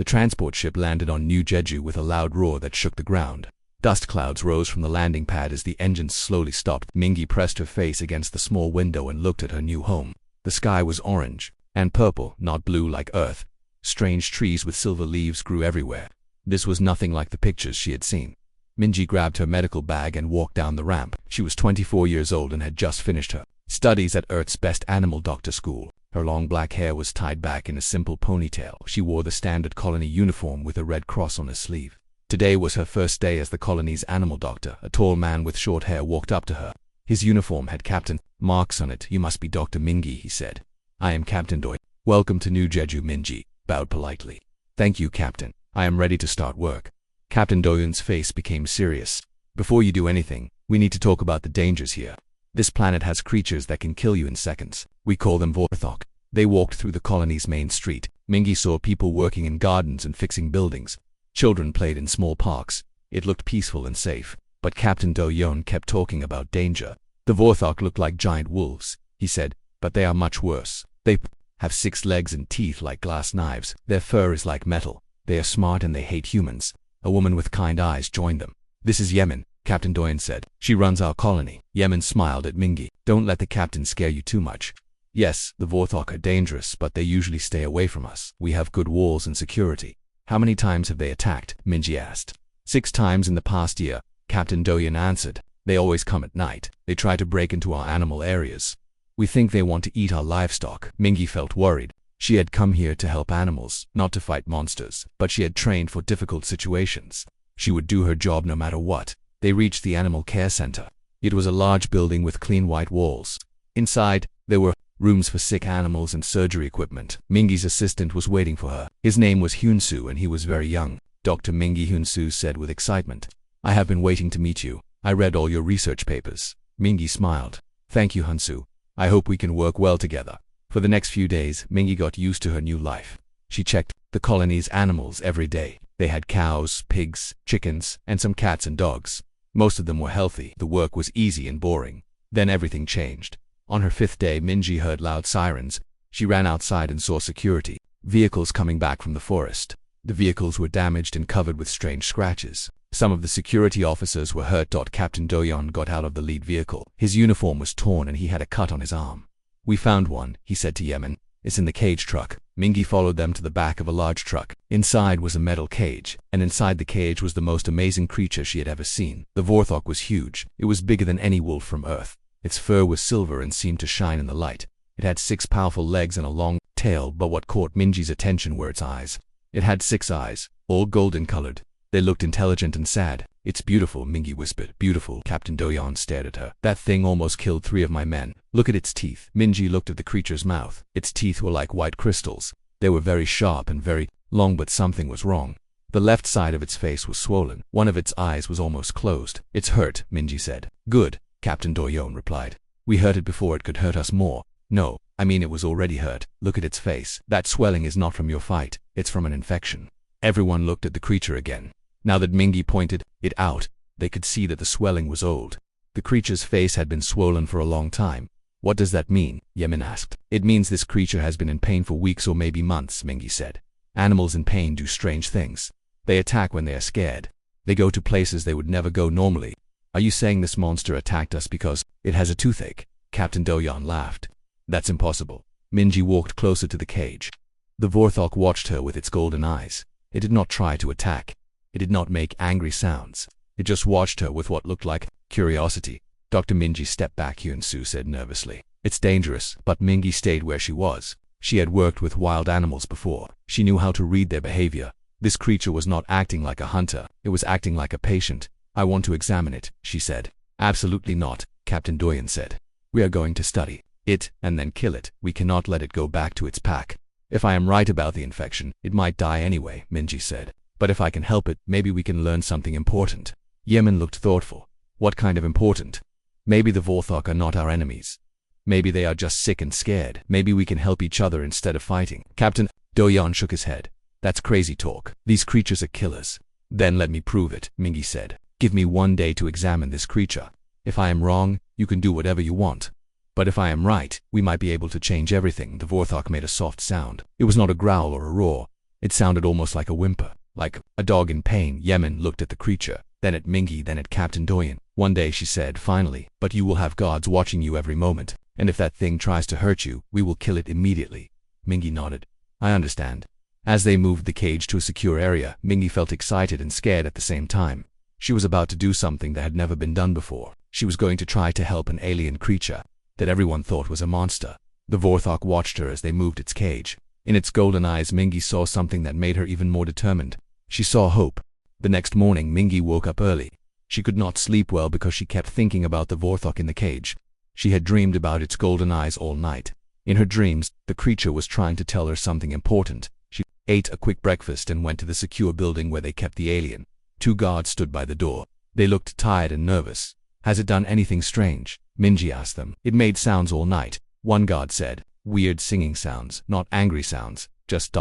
The transport ship landed on New Jeju with a loud roar that shook the ground. Dust clouds rose from the landing pad as the engines slowly stopped. Mingi pressed her face against the small window and looked at her new home. The sky was orange and purple, not blue like Earth. Strange trees with silver leaves grew everywhere. This was nothing like the pictures she had seen. Minji grabbed her medical bag and walked down the ramp. She was 24 years old and had just finished her studies at Earth's best animal doctor school. Her long black hair was tied back in a simple ponytail. She wore the standard colony uniform with a red cross on her sleeve. Today was her first day as the colony's animal doctor. A tall man with short hair walked up to her. His uniform had Captain marks on it. "You must be Dr. Mingi," he said. "I am Captain Doi. Welcome to New Jeju." Minji bowed politely. "Thank you, Captain. I am ready to start work." Captain Doyun's face became serious. "Before you do anything, we need to talk about the dangers here. This planet has creatures that can kill you in seconds. We call them Vorthok." They walked through the colony's main street. Mingi saw people working in gardens and fixing buildings. Children played in small parks. It looked peaceful and safe. But Captain Do-yeon kept talking about danger. "The Vorthok look like giant wolves," he said, "but they are much worse. They have 6 legs and teeth like glass knives. Their fur is like metal. They are smart and they hate humans." A woman with kind eyes joined them. "This is Yemen," Captain Doyen said. "She runs our colony." Yemen smiled at Mingi. "Don't let the captain scare you too much." "Yes, the Vorthok are dangerous, but they usually stay away from us. We have good walls and security." "How many times have they attacked?" Minji asked. 6 times in the past year," Captain Doyen answered. "They always come at night. They try to break into our animal areas. We think they want to eat our livestock." Mingi felt worried. She had come here to help animals, not to fight monsters, but she had trained for difficult situations. She would do her job no matter what. They reached the animal care center. It was a large building with clean white walls. Inside, there were rooms for sick animals and surgery equipment. Mingi's assistant was waiting for her. His name was Hyun-soo and he was very young. "Dr. Mingi," Hyun-soo said with excitement. "I have been waiting to meet you. I read all your research papers." Mingi smiled. "Thank you, Hyun-soo. I hope we can work well together." For the next few days, Mingi got used to her new life. She checked the colony's animals every day. They had cows, pigs, chickens, and some cats and dogs. Most of them were healthy. The work was easy and boring. Then everything changed. On her 5th day, Minji heard loud sirens. She ran outside and saw security vehicles coming back from the forest. The vehicles were damaged and covered with strange scratches. Some of the security officers were hurt. Captain Do-yeon got out of the lead vehicle. His uniform was torn and he had a cut on his arm. "We found one," he said to Yemen. "It's in the cage truck." Mingi followed them to the back of a large truck. Inside was a metal cage, and inside the cage was the most amazing creature she had ever seen. The Vorthok was huge. It was bigger than any wolf from Earth. Its fur was silver and seemed to shine in the light. It had 6 powerful legs and a long tail, but what caught Minji's attention were its eyes. It had 6 eyes, all golden colored. They looked intelligent and sad. "It's beautiful," Mingi whispered. "Beautiful." Captain Do-yeon stared at her. "That thing almost killed 3 of my men. Look at its teeth." Minji looked at the creature's mouth. Its teeth were like white crystals. They were very sharp and very long, but something was wrong. The left side of its face was swollen. One of its eyes was almost closed. "It's hurt," Minji said. "Good," Captain Do-yeon replied. "We hurt it before it could hurt us more." "No, I mean it was already hurt. Look at its face. That swelling is not from your fight. It's from an infection." Everyone looked at the creature again. Now that Mingi pointed it out, they could see that the swelling was old. The creature's face had been swollen for a long time. "What does that mean?" Yemen asked. "It means this creature has been in pain for weeks or maybe months," Mingi said. "Animals in pain do strange things. They attack when they are scared. They go to places they would never go normally." "Are you saying this monster attacked us because it has a toothache?" Captain Do-yeon laughed. "That's impossible." Minji walked closer to the cage. The Vorthok watched her with its golden eyes. It did not try to attack. It did not make angry sounds. It just watched her with what looked like curiosity. Dr. Minji stepped back, Hyun-soo said nervously. "It's dangerous." But Mingi stayed where she was. She had worked with wild animals before. She knew how to read their behavior. This creature was not acting like a hunter. It was acting like a patient. "I want to examine it," she said. "Absolutely not," Captain Doyen said. "We are going to study it and then kill it. We cannot let it go back to its pack." "If I am right about the infection, it might die anyway," Minji said. "But if I can help it, maybe we can learn something important." Yemen looked thoughtful. "What kind of important?" "Maybe the Vorthok are not our enemies. Maybe they are just sick and scared. Maybe we can help each other instead of fighting." Captain Do-yeon shook his head. "That's crazy talk. These creatures are killers." "Then let me prove it," Mingi said. "Give me 1 day to examine this creature. If I am wrong, you can do whatever you want. But if I am right, we might be able to change everything." The Vorthok made a soft sound. It was not a growl or a roar. It sounded almost like a whimper, like a dog in pain. Yemen looked at the creature, then at Mingy, then at Captain Doyen. One day she said, finally, but you will have guards watching you every moment, and if that thing tries to hurt you, we will kill it immediately. Mingy nodded. I understand. As they moved the cage to a secure area, Mingy felt excited and scared at the same time. She was about to do something that had never been done before. She was going to try to help an alien creature that everyone thought was a monster. The Vorthok watched her as they moved its cage. In its golden eyes, Mingy saw something that made her even more determined. She saw hope. The next morning, Mingy woke up early. She could not sleep well because she kept thinking about the Vorthok in the cage. She had dreamed about its golden eyes all night. In her dreams, the creature was trying to tell her something important. She ate a quick breakfast and went to the secure building where they kept the alien. 2 guards stood by the door. They looked tired and nervous. Has it done anything strange? Mingy asked them. It made sounds all night. One guard said. Weird singing sounds, not angry sounds, just ...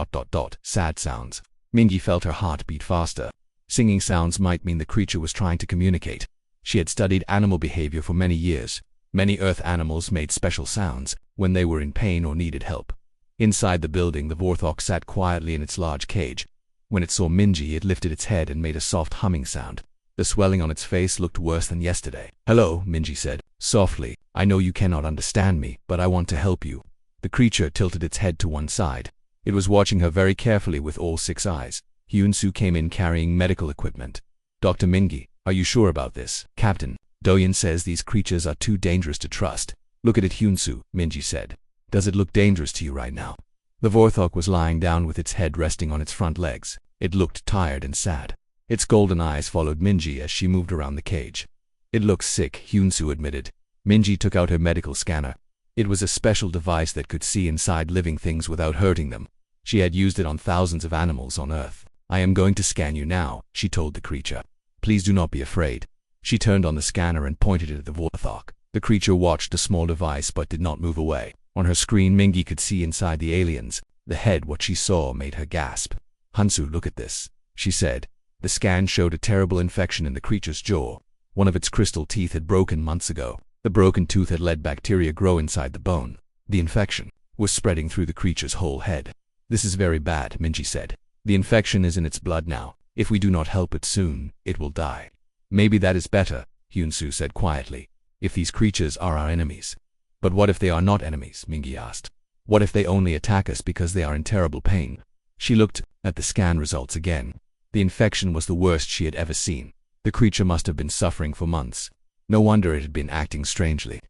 sad sounds. Mingy felt her heart beat faster. Singing sounds might mean the creature was trying to communicate. She had studied animal behavior for many years. Many Earth animals made special sounds when they were in pain or needed help. Inside the building, the Vorthok sat quietly in its large cage. When it saw Mingy, it lifted its head and made a soft humming sound. The swelling on its face looked worse than yesterday. Hello, Mingy said, softly. I know you cannot understand me, but I want to help you. The creature tilted its head to one side. It was watching her very carefully with all 6 eyes. Hyun-soo came in carrying medical equipment. Dr. Mingy, are you sure about this? Captain Doyen says these creatures are too dangerous to trust. Look at it, Hyun-soo, Mingy said. Does it look dangerous to you right now? The Vorthok was lying down with its head resting on its front legs. It looked tired and sad. Its golden eyes followed Mingy as she moved around the cage. It looks sick, Hyun-soo admitted. Mingy took out her medical scanner. It was a special device that could see inside living things without hurting them. She had used it on thousands of animals on Earth. I am going to scan you now, she told the creature. Please do not be afraid. She turned on the scanner and pointed it at the Vorthok. The creature watched the small device but did not move away. On her screen, Mingy could see inside the aliens. The head, what she saw made her gasp. Hyun-soo, look at this, she said. The scan showed a terrible infection in the creature's jaw. One of its crystal teeth had broken months ago. The broken tooth had let bacteria grow inside the bone. The infection was spreading through the creature's whole head. This is very bad, Mingy said. The infection is in its blood now. If we do not help it soon, it will die. Maybe that is better, Hyun-soo said quietly, if these creatures are our enemies. But what if they are not enemies? Mingy asked. What if they only attack us because they are in terrible pain? She looked at the scan results again. The infection was the worst she had ever seen. The creature must have been suffering for months. No wonder it had been acting strangely.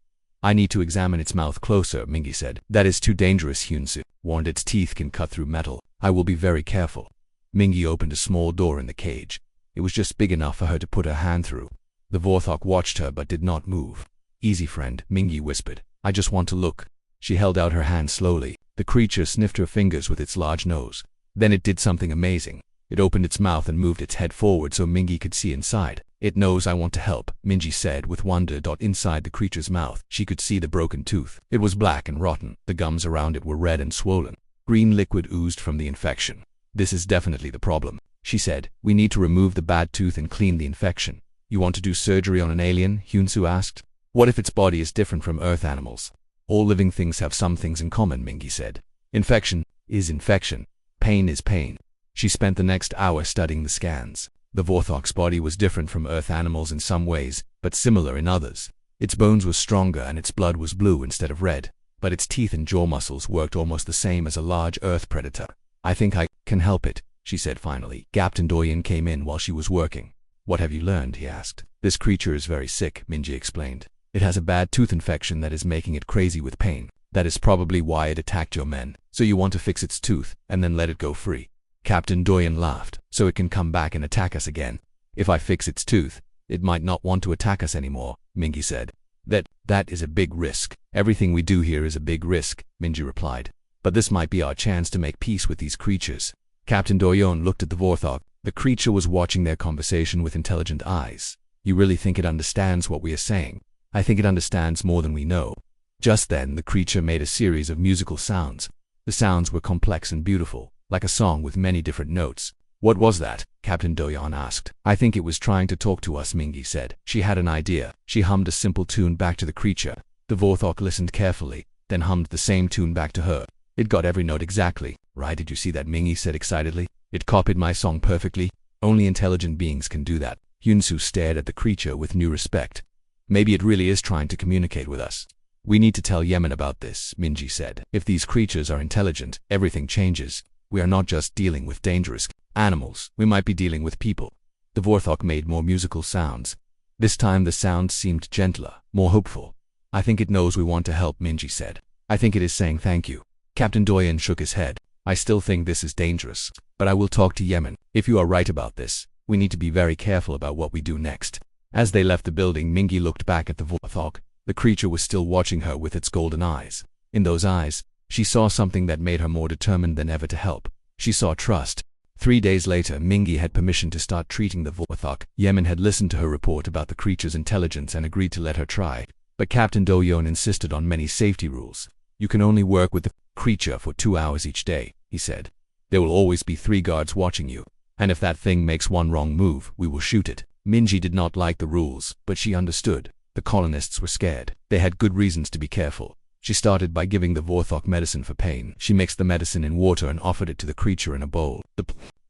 I need to examine its mouth closer, Mingy said. That is too dangerous, Hyun-soo warned. Its teeth can cut through metal. I will be very careful. Mingy opened a small door in the cage. It was just big enough for her to put her hand through. The Vorthok watched her but did not move. Easy, friend, Mingy whispered. I just want to look. She held out her hand slowly. The creature sniffed her fingers with its large nose. Then it did something amazing. It opened its mouth and moved its head forward so Mingy could see inside. It knows I want to help, Mingy said with wonder. Inside the creature's mouth, she could see the broken tooth. It was black and rotten. The gums around it were red and swollen. Green liquid oozed from the infection. This is definitely the problem, she said. We need to remove the bad tooth and clean the infection. You want to do surgery on an alien? Hyun-soo asked. What if its body is different from Earth animals? All living things have some things in common, Mingy said. Infection is infection. Pain is pain. She spent the next hour studying the scans. The Vorthok's body was different from Earth animals in some ways, but similar in others. Its bones were stronger and its blood was blue instead of red, but its teeth and jaw muscles worked almost the same as a large Earth predator. I think I can help it, she said finally. Captain Doyen came in while she was working. What have you learned? He asked. This creature is very sick, Mingy explained. It has a bad tooth infection that is making it crazy with pain. That is probably why it attacked your men. So you want to fix its tooth and then let it go free. Captain Doyen laughed. So it can come back and attack us again. If I fix its tooth, it might not want to attack us anymore, Mingy said. That is a big risk. Everything we do here is a big risk, Mingy replied. But this might be our chance to make peace with these creatures. Captain Doyen looked at the Vorthok. The creature was watching their conversation with intelligent eyes. You really think it understands what we are saying? I think it understands more than we know. Just then, the creature made a series of musical sounds. The sounds were complex and beautiful, like a song with many different notes. What was that? Captain Doyen asked. I think it was trying to talk to us, Mingy said. She had an idea. She hummed a simple tune back to the creature. The Vorthok listened carefully, then hummed the same tune back to her. It got every note exactly Right, did you see that? Mingy said excitedly. It copied my song perfectly. Only intelligent beings can do that. Hyunsu stared at the creature with new respect. Maybe it really is trying to communicate with us. We need to tell Yemen about this, Minji said. If these creatures are intelligent, everything changes. We are not just dealing with dangerous animals, we might be dealing with people. The Vorthok made more musical sounds. This time the sounds seemed gentler, more hopeful. I think it knows we want to help, Minji said. I think it is saying thank you. Captain Doyen shook his head. I still think this is dangerous, but I will talk to Yemen. If you are right about this, we need to be very careful about what we do next. As they left the building, Mingy looked back at the Vorthok. The creature was still watching her with its golden eyes. In those eyes, she saw something that made her more determined than ever to help. She saw trust. 3 days later, Mingy had permission to start treating the Vorthok. Yemen had listened to her report about the creature's intelligence and agreed to let her try. But Captain Doyon insisted on many safety rules. You can only work with the creature for 2 hours each day, he said. There will always be 3 guards watching you. And if that thing makes one wrong move, we will shoot it. Mingy did not like the rules, but she understood. The colonists were scared. They had good reasons to be careful. She started by giving the Vorthok medicine for pain. She mixed the medicine in water and offered it to the creature in a bowl. The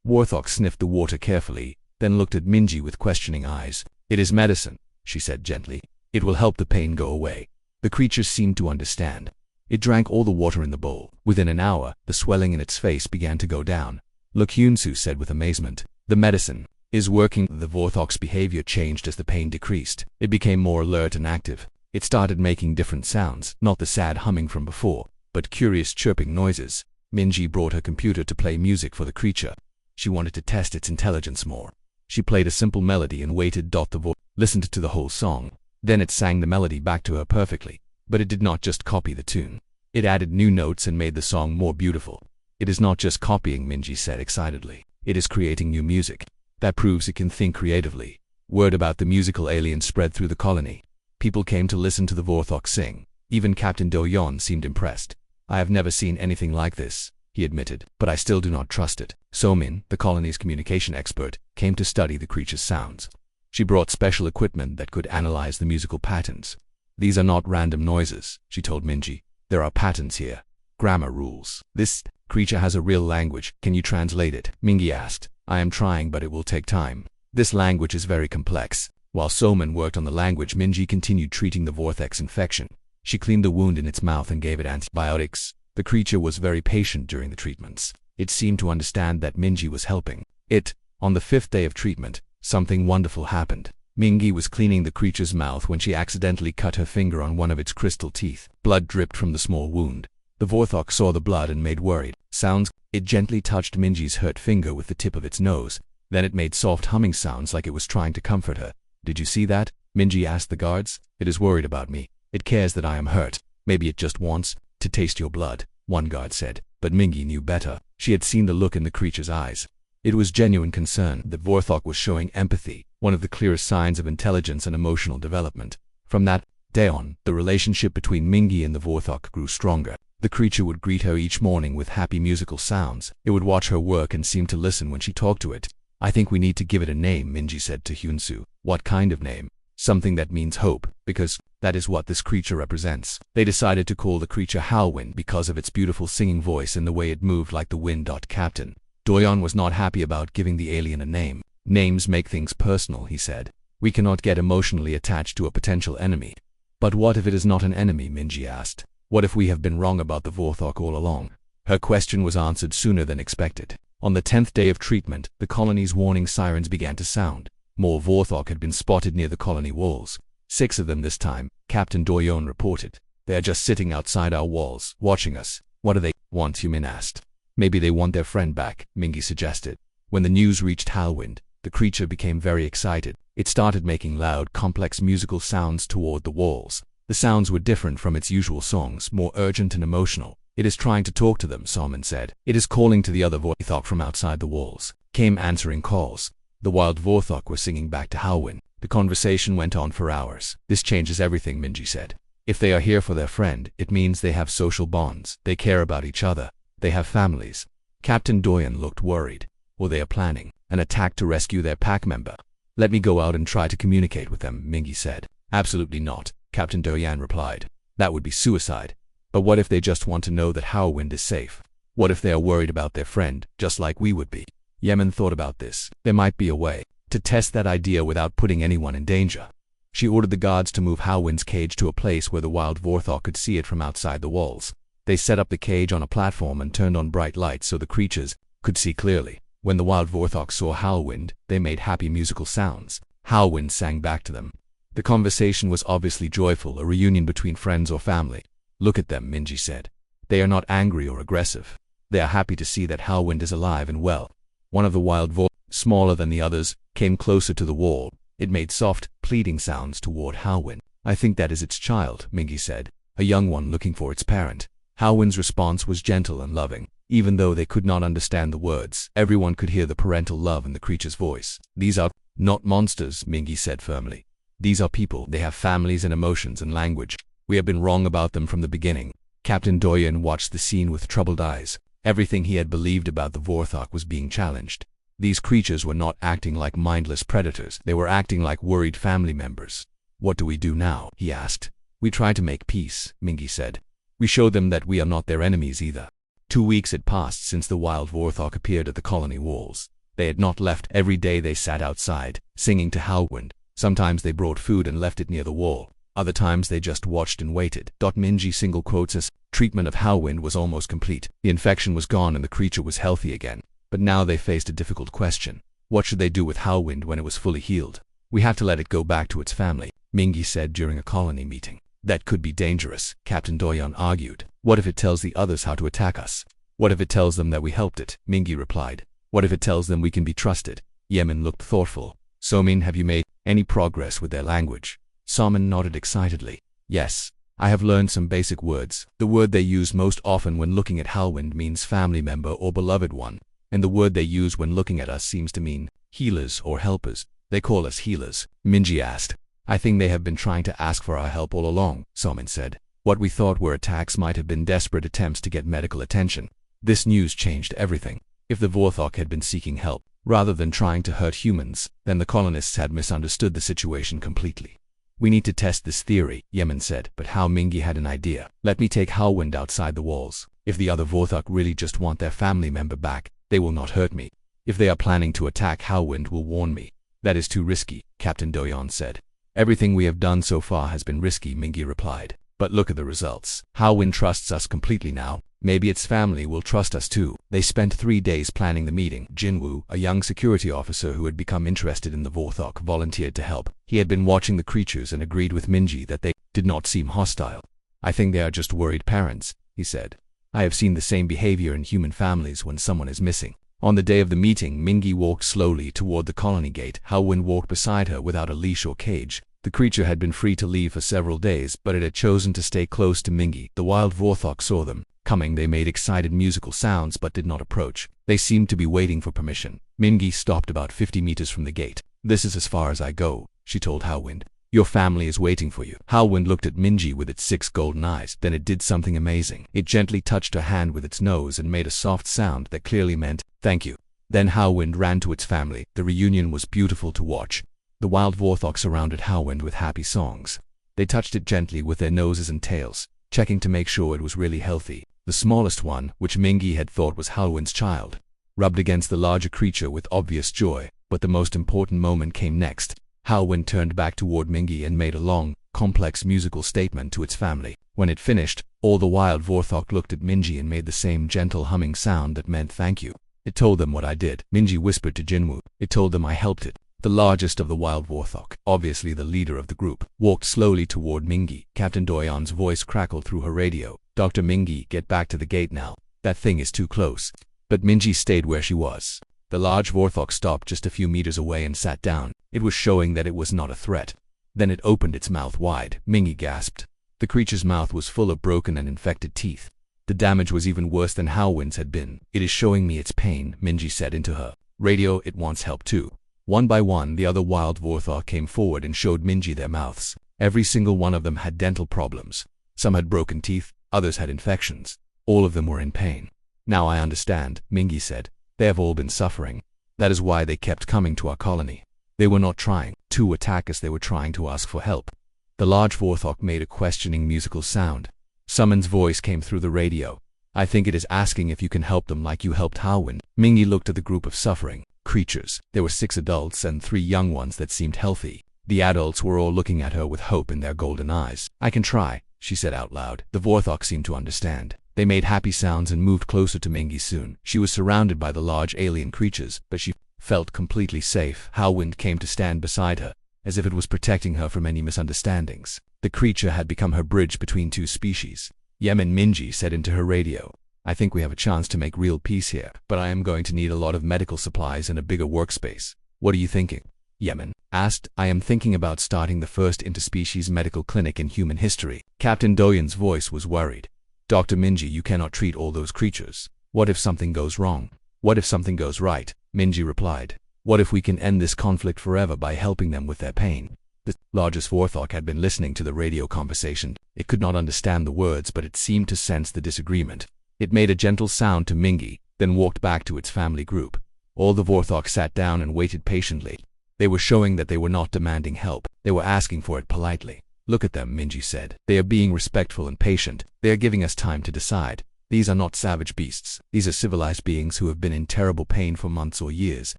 Vorthok sniffed the water carefully, then looked at Mingy with questioning eyes. It is medicine, she said gently. It will help the pain go away. The creature seemed to understand. It drank all the water in the bowl. Within an hour, the swelling in its face began to go down. Look, Hyunsu said with amazement. The medicine is working. The Vorthok's behavior changed as the pain decreased. It became more alert and active. It started making different sounds, not the sad humming from before, but curious chirping noises. Mingy brought her computer to play music for the creature. She wanted to test its intelligence more. She played a simple melody and waited. The Vorthok listened to the whole song. Then it sang the melody back to her perfectly. But it did not just copy the tune. It added new notes and made the song more beautiful. It is not just copying, Mingy said excitedly. It is creating new music. That proves it can think creatively. Word about the musical alien spread through the colony. People came to listen to the Vorthok sing. Even Captain Doyon seemed impressed. I have never seen anything like this, he admitted, but I still do not trust it. Somin, the colony's communication expert, came to study the creature's sounds. She brought special equipment that could analyze the musical patterns. These are not random noises, she told Mingy. There are patterns here. Grammar rules. This creature has a real language. Can you translate it? Mingy asked. I am trying, but it will take time. This language is very complex. While Somin worked on the language, Mingy continued treating the Vorthok's infection. She cleaned the wound in its mouth and gave it antibiotics. The creature was very patient during the treatments. It seemed to understand that Mingy was helping it. On the 5th day of treatment, something wonderful happened. Mingy was cleaning the creature's mouth when she accidentally cut her finger on one of its crystal teeth. Blood dripped from the small wound. The Vorthok saw the blood and made worried sounds. It gently touched Mingy's hurt finger with the tip of its nose. Then it made soft humming sounds like it was trying to comfort her. Did you see that? Mingy asked the guards. It is worried about me. It cares that I am hurt. Maybe it just wants to taste your blood, one guard said. But Mingy knew better. She had seen the look in the creature's eyes. It was genuine concern. The Vorthok was showing empathy, one of the clearest signs of intelligence and emotional development. From that day on, the relationship between Mingy and the Vorthok grew stronger. The creature would greet her each morning with happy musical sounds. It would watch her work and seem to listen when she talked to it. I think we need to give it a name, Mingy said to Hyunsu. What kind of name? Something that means hope, because that is what this creature represents. They decided to call the creature Howlwind because of its beautiful singing voice and the way it moved like the wind. Captain Doyon was not happy about giving the alien a name. Names make things personal, he said. We cannot get emotionally attached to a potential enemy. But what if it is not an enemy? Mingy asked. What if we have been wrong about the Vorthok all along? Her question was answered sooner than expected. On the 10th day of treatment, the colony's warning sirens began to sound. More Vorthok had been spotted near the colony walls. 6 of them this time, Captain Doyon reported. They are just sitting outside our walls, watching us. What do they want? Human asked. Maybe they want their friend back, Mingy suggested. When the news reached Howlwind, the creature became very excited. It started making loud, complex musical sounds toward the walls. The sounds were different from its usual songs, more urgent and emotional. It is trying to talk to them, Somin said. It is calling to the other Vorthok from outside the walls. Came answering calls. The wild Vorthok were singing back to Howlwind. The conversation went on for hours. This changes everything, Mingy said. If they are here for their friend, it means they have social bonds. They care about each other. They have families. Captain Doyon looked worried. Or they are planning an attack to rescue their pack member. Let me go out and try to communicate with them, Mingy said. Absolutely not, Captain Doyon replied. That would be suicide. But what if they just want to know that Howlwind is safe? What if they are worried about their friend, just like we would be? Yemen thought about this. There might be a way to test that idea without putting anyone in danger. She ordered the guards to move Howwind's cage to a place where the wild Vorthok could see it from outside the walls. They set up the cage on a platform and turned on bright lights so the creatures could see clearly. When the wild Vorthok saw Howwind, they made happy musical sounds. Howwind sang back to them. The conversation was obviously joyful, a reunion between friends or family. Look at them, Minji said. They are not angry or aggressive. They are happy to see that Howwind is alive and well. One of the wild Vorthok, smaller than the others, came closer to the wall. It made soft, pleading sounds toward Howwind. I think that is its child, Mingi said, a young one looking for its parent. Howwind's response was gentle and loving. Even though they could not understand the words, everyone could hear the parental love in the creature's voice. These are not monsters, Mingi said firmly. These are people. They have families and emotions and language. We have been wrong about them from the beginning. Captain Doyen watched the scene with troubled eyes. Everything he had believed about the Vorthok was being challenged. These creatures were not acting like mindless predators. They were acting like worried family members. What do we do now? He asked. We try to make peace, Mingi said. We show them that we are not their enemies either. 2 weeks had passed since the wild Vorthok appeared at the colony walls. They had not left. Every day they sat outside, singing to Howwind. Sometimes they brought food and left it near the wall. Other times they just watched and waited. Minji single quotes as, treatment of Howwind was almost complete. The infection was gone and the creature was healthy again. But now they faced a difficult question. What should they do with Howwind when it was fully healed? We have to let it go back to its family, Mingi said during a colony meeting. That could be dangerous, Captain Doyen argued. What if it tells the others how to attack us? What if it tells them that we helped it? Mingi replied. What if it tells them we can be trusted? Yemen looked thoughtful. Somin, have you made any progress with their language? Somin nodded excitedly. Yes, I have learned some basic words. The word they use most often when looking at Howwind means family member or beloved one, and the word they use when looking at us seems to mean healers or helpers. They call us healers, Minji asked. I think they have been trying to ask for our help all along, Somin said. What we thought were attacks might have been desperate attempts to get medical attention. This news changed everything. If the Vorthok had been seeking help, rather than trying to hurt humans, then the colonists had misunderstood the situation completely. We need to test this theory, Yemen said, but how Mingi had an idea. Let me take Howwind outside the walls. If the other Vorthok really just want their family member back, they will not hurt me. If they are planning to attack, Howwind will warn me. That is too risky, Captain Doyen said. Everything we have done so far has been risky, Mingi replied. But look at the results. Howwind trusts us completely now. Maybe its family will trust us too. They spent 3 days planning the meeting. Jinwoo, a young security officer who had become interested in the Vorthok, volunteered to help. He had been watching the creatures and agreed with Minji that they did not seem hostile. I think they are just worried parents, he said. I have seen the same behavior in human families when someone is missing. On the day of the meeting, Mingi walked slowly toward the colony gate. Howwind walked beside her without a leash or cage. The creature had been free to leave for several days, but it had chosen to stay close to Mingi. The wild Vorthok saw them coming. They made excited musical sounds but did not approach. They seemed to be waiting for permission. Mingi stopped about 50 meters from the gate. This is as far as I go, she told Howwind. Your family is waiting for you. Howwind looked at Minji with its 6 golden eyes. Then it did something amazing. It gently touched her hand with its nose and made a soft sound that clearly meant, thank you. Then Howwind ran to its family. The reunion was beautiful to watch. The wild Vorthok surrounded Howwind with happy songs. They touched it gently with their noses and tails, checking to make sure it was really healthy. The smallest one, which Mingi had thought was Howwind's child, rubbed against the larger creature with obvious joy. But the most important moment came next. Howwind turned back toward Mingi and made a long, complex musical statement to its family. When it finished, all the wild Vorthok looked at Minji and made the same gentle humming sound that meant thank you. It told them what I did, Minji whispered to Jinwoo. It told them I helped it. The largest of the wild Vorthok, obviously the leader of the group, walked slowly toward Mingi. Captain Doyen's voice crackled through her radio. Dr. Mingi, get back to the gate now. That thing is too close. But Minji stayed where she was. The large Vorthok stopped just a few meters away and sat down. It was showing that it was not a threat. Then it opened its mouth wide. Mingi gasped. The creature's mouth was full of broken and infected teeth. The damage was even worse than Howwind's had been. It is showing me its pain, Minji said into her radio. It wants help too. One by one, the other wild Vorthok came forward and showed Minji their mouths. Every single one of them had dental problems. Some had broken teeth, others had infections. All of them were in pain. Now I understand, Mingi said. They have all been suffering. That is why they kept coming to our colony. They were not trying to attack us, they were trying to ask for help. The large Vorthok made a questioning musical sound. Summon's voice came through the radio. I think it is asking if you can help them like you helped Halwind. Mingy looked at the group of suffering creatures. There were 6 adults and 3 young ones that seemed healthy. The adults were all looking at her with hope in their golden eyes. I can try, she said out loud. The Vorthok seemed to understand. They made happy sounds and moved closer to Mingy soon. She was surrounded by the large alien creatures, but she felt completely safe. Halwind came to stand beside her, as if it was protecting her from any misunderstandings. The creature had become her bridge between 2 species. Yemen Minji said into her radio, I think we have a chance to make real peace here, but I am going to need a lot of medical supplies and a bigger workspace. What are you thinking? Yemen asked. I am thinking about starting the first interspecies medical clinic in human history. Captain Doyen's voice was worried. Dr. Minji, you cannot treat all those creatures. What if something goes wrong? What if something goes right? Minji replied. What if we can end this conflict forever by helping them with their pain? The largest Vorthok had been listening to the radio conversation. It could not understand the words, but it seemed to sense the disagreement. It made a gentle sound to Mingy, then walked back to its family group. All the Vorthok sat down and waited patiently. They were showing that they were not demanding help. They were asking for it politely. Look at them, Minji said. They are being respectful and patient. They are giving us time to decide. These are not savage beasts. These are civilized beings who have been in terrible pain for months or years.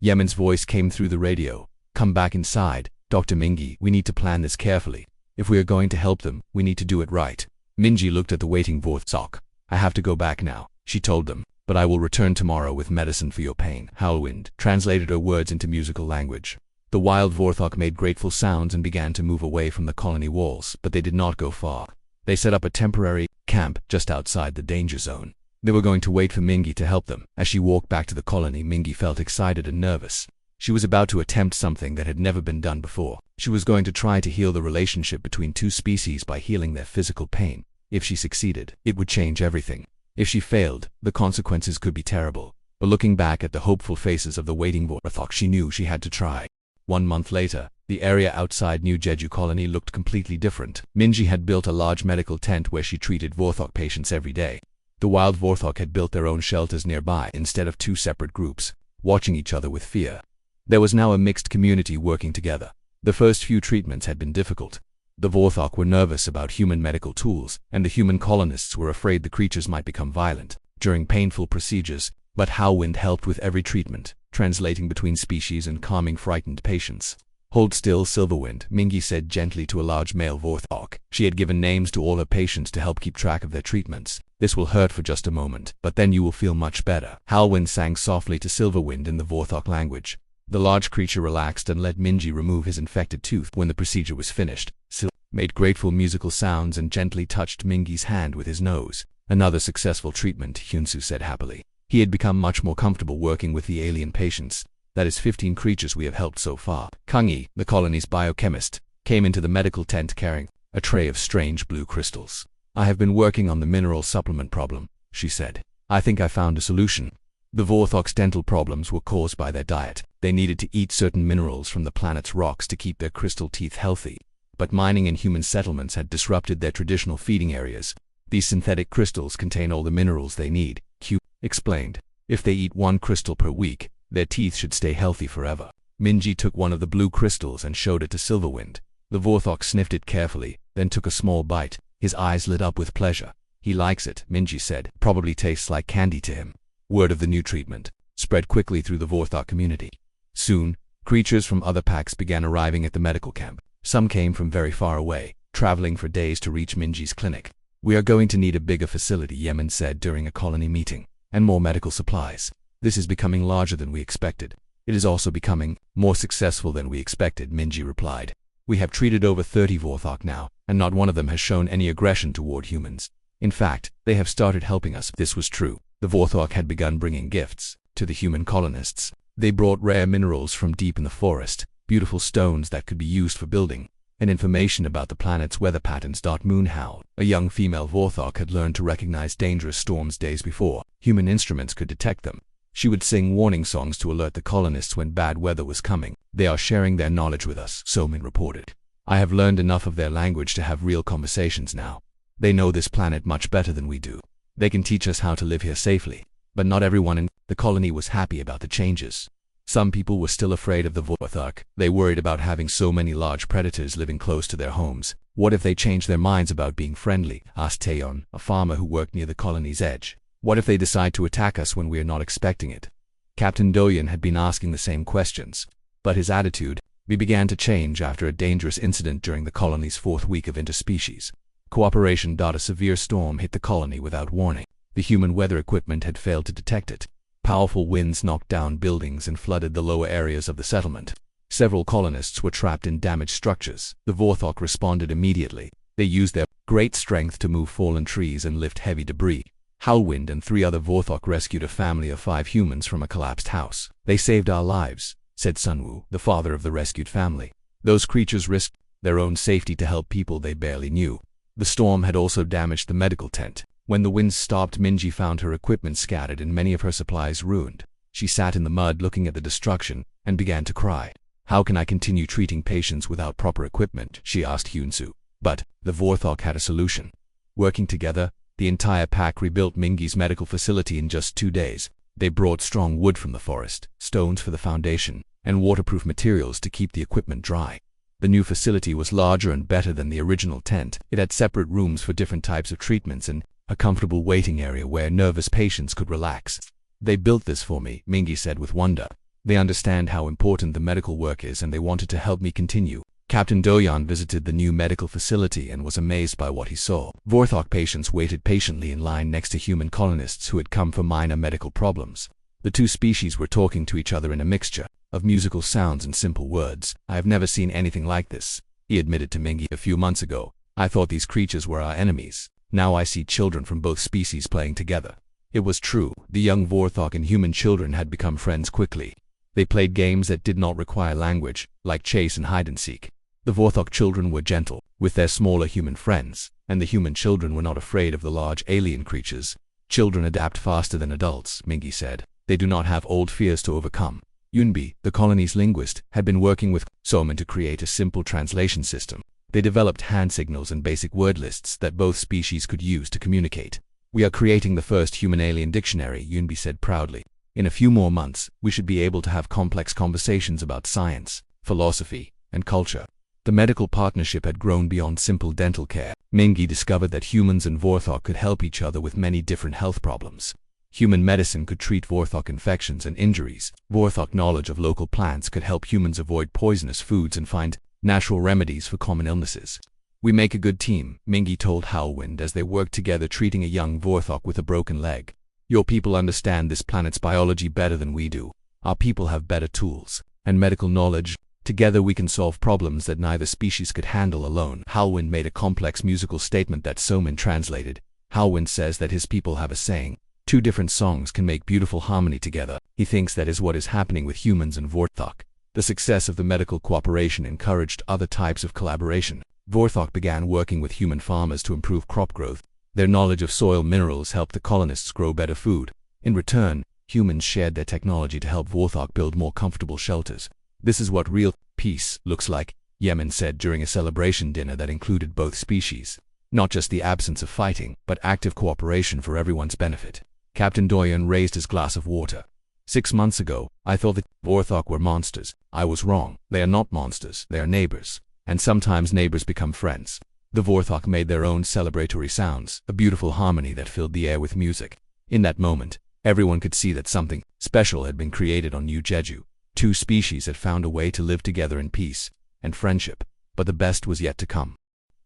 Yemen's voice came through the radio. Come back inside. Dr. Mingy, we need to plan this carefully. If we are going to help them, we need to do it right. Minji looked at the waiting Vorthok. I have to go back now, she told them, but I will return tomorrow with medicine for your pain. Halwind translated her words into musical language. The wild Vorthok made grateful sounds and began to move away from the colony walls, but they did not go far. They set up a temporary camp just outside the danger zone. They were going to wait for Mingy to help them. As she walked back to the colony, Mingy felt excited and nervous. She was about to attempt something that had never been done before. She was going to try to heal the relationship between 2 species by healing their physical pain. If she succeeded, it would change everything. If she failed, the consequences could be terrible. But looking back at the hopeful faces of the waiting Vorthok, she knew she had to try. 1 month later, the area outside New Jeju colony looked completely different. Minji had built a large medical tent where she treated Vorthok patients every day. The wild Vorthok had built their own shelters nearby instead of 2 separate groups, watching each other with fear. There was now a mixed community working together. The first few treatments had been difficult. The Vorthok were nervous about human medical tools, and the human colonists were afraid the creatures might become violent during painful procedures, but Halwind helped with every treatment, translating between species and calming frightened patients. Hold still, Silverwind, Mingy said gently to a large male Vorthok. She had given names to all her patients to help keep track of their treatments. This will hurt for just a moment, but then you will feel much better. Halwind sang softly to Silverwind in the Vorthok language. The large creature relaxed and let Mingy remove his infected tooth. When the procedure was finished, Silverwind made grateful musical sounds and gently touched Mingy's hand with his nose. Another successful treatment, Hyunsu said happily. He had become much more comfortable working with the alien patients. That is 15 creatures we have helped so far. Kangyi, the colony's biochemist, came into the medical tent carrying a tray of strange blue crystals. I have been working on the mineral supplement problem, she said. I think I found a solution. The Vorthok's dental problems were caused by their diet. They needed to eat certain minerals from the planet's rocks to keep their crystal teeth healthy. But mining in human settlements had disrupted their traditional feeding areas. These synthetic crystals contain all the minerals they need, Q explained. If they eat 1 crystal per week, their teeth should stay healthy forever. Minji took one of the blue crystals and showed it to Silverwind. The Vorthok sniffed it carefully, then took a small bite. His eyes lit up with pleasure. He likes it, Minji said. Probably tastes like candy to him. Word of the new treatment spread quickly through the Vorthok community. Soon, creatures from other packs began arriving at the medical camp. Some came from very far away, traveling for days to reach Minji's clinic. We are going to need a bigger facility, Yemen said during a colony meeting, and more medical supplies. This is becoming larger than we expected. It is also becoming more successful than we expected, Minji replied. We have treated over 30 Vorthok now, and not one of them has shown any aggression toward humans. In fact, they have started helping us. This was true. The Vorthok had begun bringing gifts to the human colonists. They brought rare minerals from deep in the forest, beautiful stones that could be used for building, and information about the planet's weather patterns. Moonhowl, a young female Vorthok, had learned to recognize dangerous storms days before human instruments could detect them. She would sing warning songs to alert the colonists when bad weather was coming. They are sharing their knowledge with us, Somin reported. I have learned enough of their language to have real conversations now. They know this planet much better than we do. They can teach us how to live here safely. But not everyone in the colony was happy about the changes. Some people were still afraid of the Vorthok. They worried about having so many large predators living close to their homes. What if they changed their minds about being friendly? Asked Taeyeon, a farmer who worked near the colony's edge. What if they decide to attack us when we are not expecting it? Captain Doyen had been asking the same questions, but his attitude began to change after a dangerous incident during the colony's 4th week of interspecies cooperation. A severe storm hit the colony without warning. The human weather equipment had failed to detect it. Powerful winds knocked down buildings and flooded the lower areas of the settlement. Several colonists were trapped in damaged structures. The Vorthok responded immediately. They used their great strength to move fallen trees and lift heavy debris. Howlwind and 3 other Vorthok rescued a family of 5 humans from a collapsed house. "They saved our lives," said Sunwoo, the father of the rescued family. "Those creatures risked their own safety to help people they barely knew." The storm had also damaged the medical tent. When the winds stopped, Minji found her equipment scattered and many of her supplies ruined. She sat in the mud looking at the destruction and began to cry. "How can I continue treating patients without proper equipment?" she asked Hyunsu. But the Vorthok had a solution. Working together, the entire pack rebuilt Mingi's medical facility in just 2 days. They brought strong wood from the forest, stones for the foundation, and waterproof materials to keep the equipment dry. The new facility was larger and better than the original tent. It had separate rooms for different types of treatments and a comfortable waiting area where nervous patients could relax. "They built this for me," Mingi said with wonder. "They understand how important the medical work is and they wanted to help me continue." Captain Doyan visited the new medical facility and was amazed by what he saw. Vorthok patients waited patiently in line next to human colonists who had come for minor medical problems. The 2 species were talking to each other in a mixture of musical sounds and simple words. "I have never seen anything like this," he admitted to Mingi. "A few months ago, I thought these creatures were our enemies. Now I see children from both species playing together." It was true. The young Vorthok and human children had become friends quickly. They played games that did not require language, like chase and hide-and-seek. The Vorthok children were gentle with their smaller human friends, and the human children were not afraid of the large alien creatures. "Children adapt faster than adults," Mingi said. "They do not have old fears to overcome." Yunbi, the colony's linguist, had been working with Soman to create a simple translation system. They developed hand signals and basic word lists that both species could use to communicate. "We are creating the first human-alien dictionary," Yunbi said proudly. "In a few more months, we should be able to have complex conversations about science, philosophy, and culture." The medical partnership had grown beyond simple dental care. Mingi discovered that humans and Vorthok could help each other with many different health problems. Human medicine could treat Vorthok infections and injuries. Vorthok knowledge of local plants could help humans avoid poisonous foods and find natural remedies for common illnesses. "We make a good team," Mingi told Howlwind as they worked together treating a young Vorthok with a broken leg. "Your people understand this planet's biology better than we do. Our people have better tools and medical knowledge. Together we can solve problems that neither species could handle alone." Howlwind made a complex musical statement that Soman translated. Howlwind says that his people have a saying, "2 different songs can make beautiful harmony together." He thinks that is what is happening with humans and Vorthok. The success of the medical cooperation encouraged other types of collaboration. Vorthok began working with human farmers to improve crop growth. Their knowledge of soil minerals helped the colonists grow better food. In return, humans shared their technology to help Vorthok build more comfortable shelters. "This is what real peace looks like," Yemen said during a celebration dinner that included both species. "Not just the absence of fighting, but active cooperation for everyone's benefit." Captain Doyen raised his glass of water. 6 months ago, I thought that Vorthok were monsters. I was wrong. They are not monsters, they are neighbors. And sometimes neighbors become friends." The Vorthok made their own celebratory sounds, a beautiful harmony that filled the air with music. In that moment, everyone could see that something special had been created on New Jeju. 2 species had found a way to live together in peace and friendship, but the best was yet to come.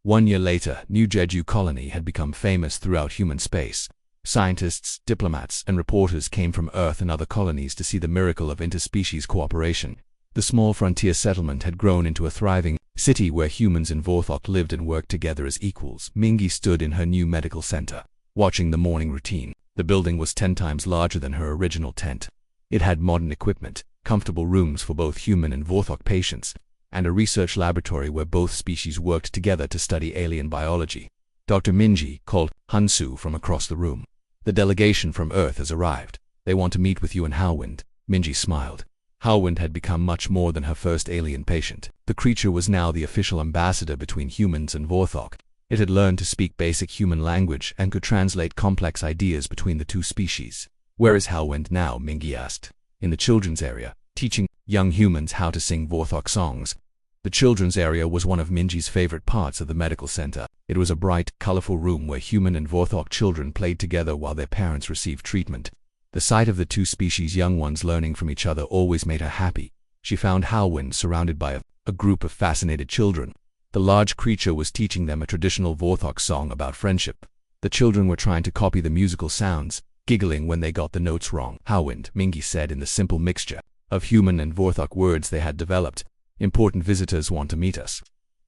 1 year later, New Jeju colony had become famous throughout human space. Scientists, diplomats, and reporters came from Earth and other colonies to see the miracle of interspecies cooperation. The small frontier settlement had grown into a thriving city where humans and Vorthok lived and worked together as equals. Mingi stood in her new medical center, watching the morning routine. The building was 10 times larger than her original tent. It had modern equipment, comfortable rooms for both human and Vorthok patients, and a research laboratory where both species worked together to study alien biology. Dr. Minji called Hansu from across the room. "The delegation from Earth has arrived. They want to meet with you and Howlwind." Minji smiled. Howlwind had become much more than her first alien patient. The creature was now the official ambassador between humans and Vorthok. It had learned to speak basic human language and could translate complex ideas between the 2 species. "Where is Howlwind now?" Mingi asked. "In the children's area, teaching young humans how to sing Vorthok songs." The children's area was one of Minji's favorite parts of the medical center. It was a bright, colorful room where human and Vorthok children played together while their parents received treatment. The sight of the two species' young ones learning from each other always made her happy. She found Howwind surrounded by a group of fascinated children. The large creature was teaching them a traditional Vorthok song about friendship. The children were trying to copy the musical sounds, giggling when they got the notes wrong. Howwind, Mingi said in the simple mixture of human and Vorthok words they had developed. Important visitors want to meet us.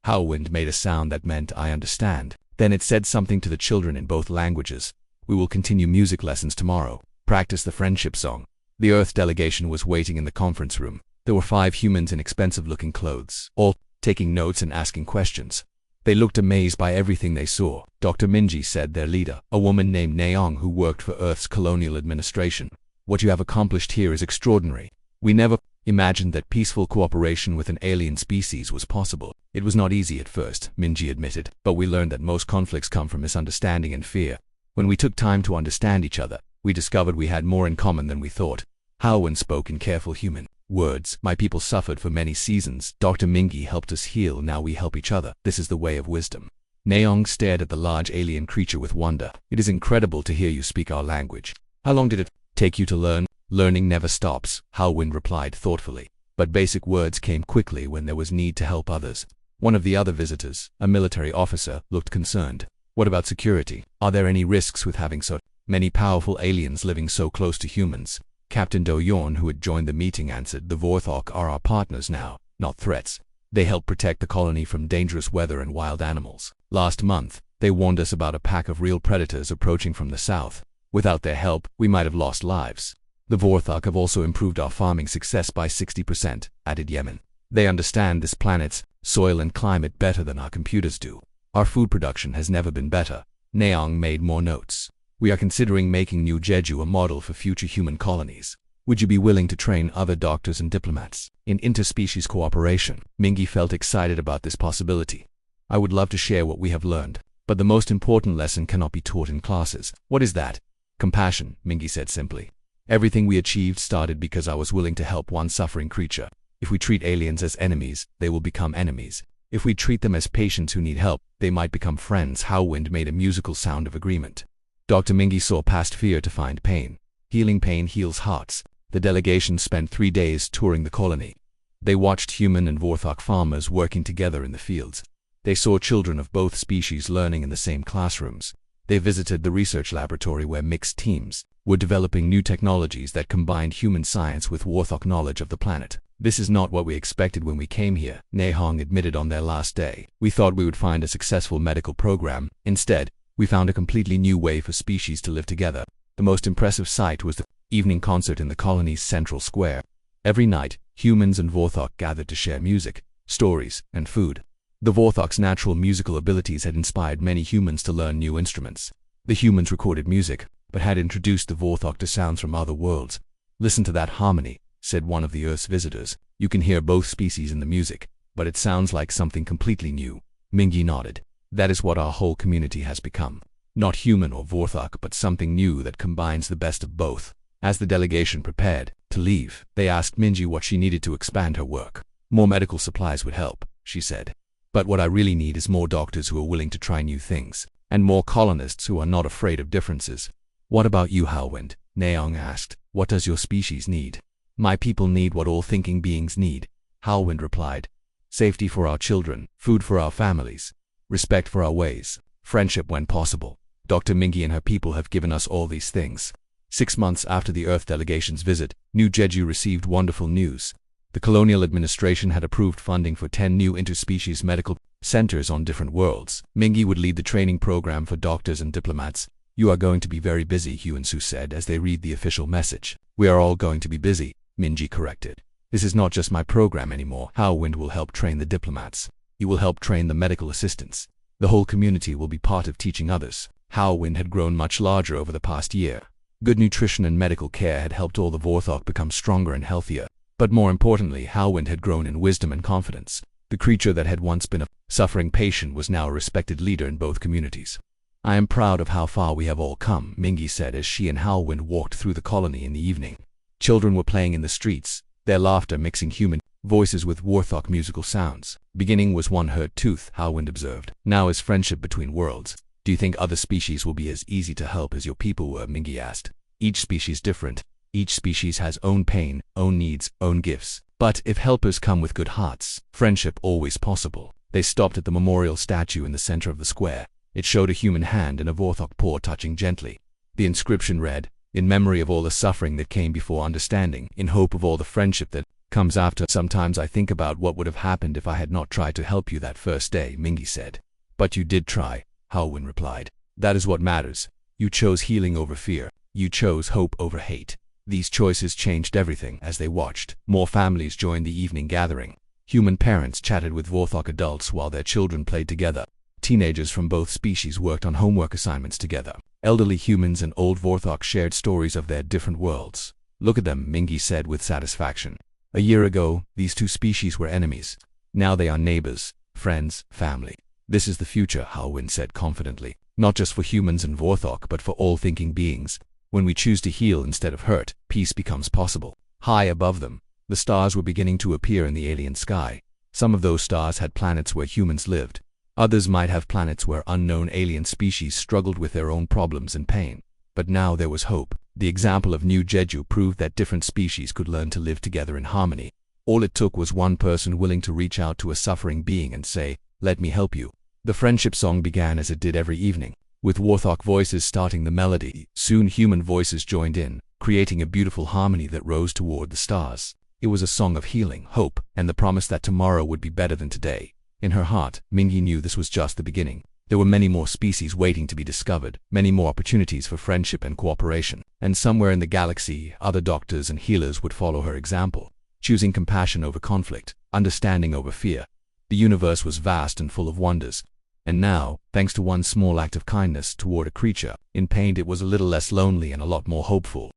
Howwind made a sound that meant I understand. Then it said something to the children in both languages. We will continue music lessons tomorrow. Practice the friendship song. The Earth delegation was waiting in the conference room. There were 5 humans in expensive-looking clothes, all taking notes and asking questions. They looked amazed by everything they saw. Dr. Minji said, their leader, a woman named Naeong who worked for Earth's colonial administration. What you have accomplished here is extraordinary. We never imagined that peaceful cooperation with an alien species was possible. It was not easy at first, Minji admitted, but we learned that most conflicts come from misunderstanding and fear. When we took time to understand each other, we discovered we had more in common than we thought. Howwind spoke in careful human words. My people suffered for many seasons. Dr. Mingi helped us heal. Now we help each other. This is the way of wisdom. Naeong stared at the large alien creature with wonder. It is incredible to hear you speak our language. How long did it take you to learn? Learning never stops, Howwind replied thoughtfully. But basic words came quickly when there was need to help others. One of the other visitors, a military officer, looked concerned. What about security? Are there any risks with having so many powerful aliens living so close to humans? Captain Do-Yorn, who had joined the meeting, answered, the Vorthok are our partners now, not threats. They help protect the colony from dangerous weather and wild animals. Last month, they warned us about a pack of real predators approaching from the south. Without their help, we might have lost lives. The Vorthok have also improved our farming success by 60%, added Yemen. They understand this planet's soil and climate better than our computers do. Our food production has never been better. Naeong made more notes. We are considering making New Jeju a model for future human colonies. Would you be willing to train other doctors and diplomats in interspecies cooperation? Mingi felt excited about this possibility. I would love to share what we have learned, but the most important lesson cannot be taught in classes. What is that? Compassion, Mingi said simply. Everything we achieved started because I was willing to help one suffering creature. If we treat aliens as enemies, they will become enemies. If we treat them as patients who need help, they might become friends. Howwind made a musical sound of agreement. Dr. Mingi saw past fear to find pain. Healing pain heals hearts. The delegation spent 3 days touring the colony. They watched human and Vorthok farmers working together in the fields. They saw children of both species learning in the same classrooms. They visited the research laboratory where mixed teams were developing new technologies that combined human science with Vorthok knowledge of the planet. This is not what we expected when we came here, Naeong admitted on their last day. We thought we would find a successful medical program. Instead, we found a completely new way for species to live together. The most impressive sight was the evening concert in the colony's central square. Every night, humans and Vorthok gathered to share music, stories, and food. The Vorthok's natural musical abilities had inspired many humans to learn new instruments. The humans recorded music, but had introduced the Vorthok to sounds from other worlds. Listen to that harmony, said one of the Earth's visitors. You can hear both species in the music, but it sounds like something completely new. Mingi nodded. That is what our whole community has become. Not human or Vorthok, but something new that combines the best of both. As the delegation prepared to leave, they asked Minji what she needed to expand her work. More medical supplies would help, she said. But what I really need is more doctors who are willing to try new things, and more colonists who are not afraid of differences. What about you, Howwind? Naeong asked. What does your species need? My people need what all thinking beings need, Howwind replied. Safety for our children, food for our families, respect for our ways, friendship when possible. Dr. Mingi and her people have given us all these things. 6 months after the Earth delegation's visit, New Jeju received wonderful news. The colonial administration had approved funding for 10 new interspecies medical centers on different worlds. Mingi would lead the training program for doctors and diplomats. You are going to be very busy, Hyun-Soo said as they read the official message. We are all going to be busy, Minji corrected. This is not just my program anymore. Howwind will help train the diplomats. He will help train the medical assistants. The whole community will be part of teaching others. Howwind had grown much larger over the past year. Good nutrition and medical care had helped all the Vorthok become stronger and healthier. But more importantly, Howwind had grown in wisdom and confidence. The creature that had once been a suffering patient was now a respected leader in both communities. I am proud of how far we have all come, Mingi said as she and Howwind walked through the colony in the evening. Children were playing in the streets. their laughter mixing human voices with Warthog musical sounds. Beginning was one hurt tooth, Halwind observed. Now is friendship between worlds. Do you think other species will be as easy to help as your people were? Mingy asked. Each species different. Each species has own pain, own needs, own gifts. But if helpers come with good hearts, friendship always possible. They stopped at the memorial statue in the center of the square. It showed a human hand and a Warthog paw touching gently. The inscription read, "In memory of all the suffering that came before understanding, in hope of all the friendship that comes after." Sometimes I think about what would have happened if I had not tried to help you that first day, Mingy said. But you did try, Halwyn replied. That is what matters. You chose healing over fear. You chose hope over hate. These choices changed everything. As they watched, more families joined the evening gathering. Human parents chatted with Warthog adults while their children played together. Teenagers from both species worked on homework assignments together. Elderly humans and old Warthog shared stories of their different worlds. Look at them, Mingy said with satisfaction. A year ago, these two species were enemies. Now they are neighbors, friends, family. This is the future, Halwyn said confidently. Not just for humans and Warthog, but for all thinking beings. When we choose to heal instead of hurt, peace becomes possible. High above them, the stars were beginning to appear in the alien sky. Some of those stars had planets where humans lived. Others might have planets where unknown alien species struggled with their own problems and pain. But now there was hope. The example of New Jeju proved that different species could learn to live together in harmony. All it took was one person willing to reach out to a suffering being and say, "Let me help you." The friendship song began as it did every evening, with Warthog voices starting the melody. Soon human voices joined in, creating a beautiful harmony that rose toward the stars. It was a song of healing, hope, and the promise that tomorrow would be better than today. In her heart, Mingy knew this was just the beginning. There were many more species waiting to be discovered, many more opportunities for friendship and cooperation. And somewhere in the galaxy, other doctors and healers would follow her example, choosing compassion over conflict, understanding over fear. The universe was vast and full of wonders. And now, thanks to one small act of kindness toward a creature in pain, it was a little less lonely and a lot more hopeful.